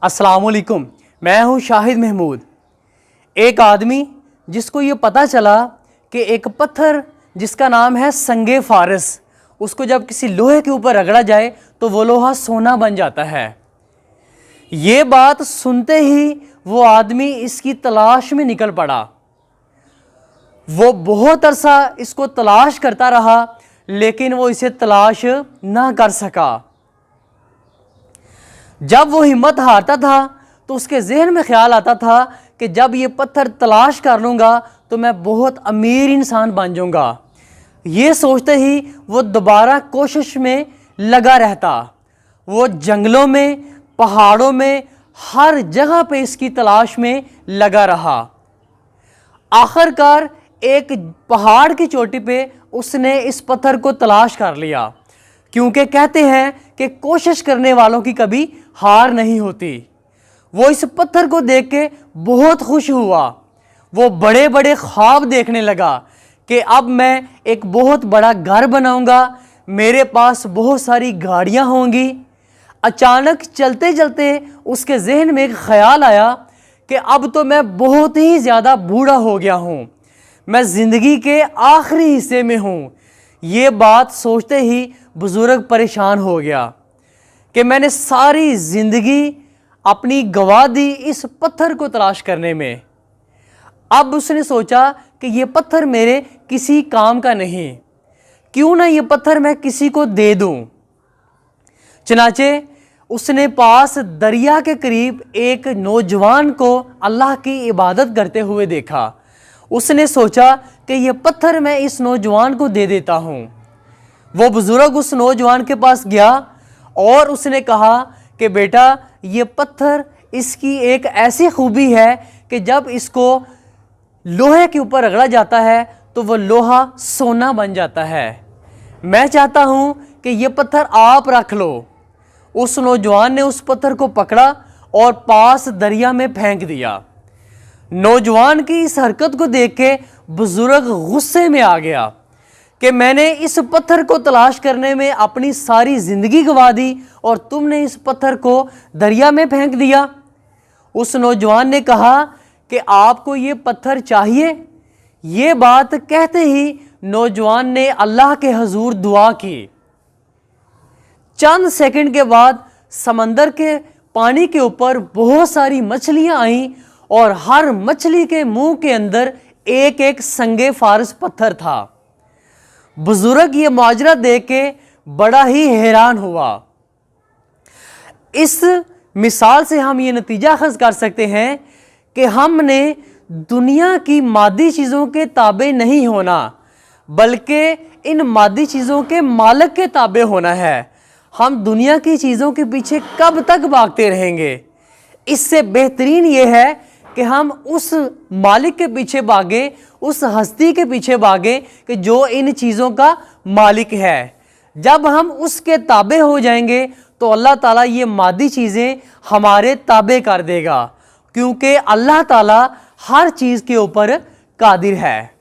अस्सलाम वालेकुम। मैं हूँ शाहिद महमूद। एक आदमी जिसको ये पता चला कि एक पत्थर जिसका नाम है संगे फारस, उसको जब किसी लोहे के ऊपर रगड़ा जाए तो वो लोहा सोना बन जाता है। ये बात सुनते ही वो आदमी इसकी तलाश में निकल पड़ा। वो बहुत अरसा इसको तलाश करता रहा, लेकिन वो इसे तलाश ना कर सका। जब वो हिम्मत हारता था तो उसके जहन में ख्याल आता था कि जब ये पत्थर तलाश कर लूँगा तो मैं बहुत अमीर इंसान बन जाऊँगा। ये सोचते ही वो दोबारा कोशिश में लगा रहता। वो जंगलों में, पहाड़ों में, हर जगह पे इसकी तलाश में लगा रहा। आखिरकार एक पहाड़ की चोटी पे उसने इस पत्थर को तलाश कर लिया, क्योंकि कहते हैं कि कोशिश करने वालों की कभी हार नहीं होती। वो इस पत्थर को देख के बहुत खुश हुआ। वो बड़े बड़े ख्वाब देखने लगा कि अब मैं एक बहुत बड़ा घर बनाऊंगा, मेरे पास बहुत सारी गाड़ियां होंगी। अचानक चलते चलते उसके जहन में एक ख्याल आया कि अब तो मैं बहुत ही ज़्यादा बूढ़ा हो गया हूँ, मैं ज़िंदगी के आखिरी हिस्से में हूँ। ये बात सोचते ही बुज़ुर्ग परेशान हो गया कि मैंने सारी ज़िंदगी अपनी गंवा दी इस पत्थर को तलाश करने में। अब उसने सोचा कि ये पत्थर मेरे किसी काम का नहीं, क्यों ना ये पत्थर मैं किसी को दे दूं। चनाचे उसने पास दरिया के करीब एक नौजवान को अल्लाह की इबादत करते हुए देखा। उसने सोचा कि ये पत्थर मैं इस नौजवान को दे देता हूँ। वो बुज़ुर्ग उस नौजवान के पास गया और उसने कहा कि बेटा, ये पत्थर, इसकी एक ऐसी खूबी है कि जब इसको लोहे के ऊपर रगड़ा जाता है तो वो लोहा सोना बन जाता है। मैं चाहता हूँ कि ये पत्थर आप रख लो। उस नौजवान ने उस पत्थर को पकड़ा और पास दरिया में फेंक दिया। नौजवान की इस हरकत को देख के बुजुर्ग गुस्से में आ गया कि मैंने इस पत्थर को तलाश करने में अपनी सारी ज़िंदगी गंवा दी और तुमने इस पत्थर को दरिया में फेंक दिया। उस नौजवान ने कहा कि आपको ये पत्थर चाहिए। ये बात कहते ही नौजवान ने अल्लाह के हुजूर दुआ की। चंद सेकंड के बाद समंदर के पानी के ऊपर बहुत सारी मछलियां आईं और हर मछली के मुंह के अंदर एक एक संगे फारस पत्थर था। बुजुर्ग ये माजरा देख के बड़ा ही हैरान हुआ। इस मिसाल से हम ये नतीजा अखज़ कर सकते हैं कि हमने दुनिया की मादी चीज़ों के ताबे नहीं होना, बल्कि इन मादी चीज़ों के मालिक के ताबे होना है। हम दुनिया की चीज़ों के पीछे कब तक भागते रहेंगे? इससे बेहतरीन ये है कि हम उस मालिक के पीछे भागे, उस हस्ती के पीछे भागे कि जो इन चीज़ों का मालिक है। जब हम उसके ताबे हो जाएंगे तो अल्लाह ताला ये मादी चीज़ें हमारे ताबे कर देगा, क्योंकि अल्लाह ताला हर चीज़ के ऊपर कादिर है।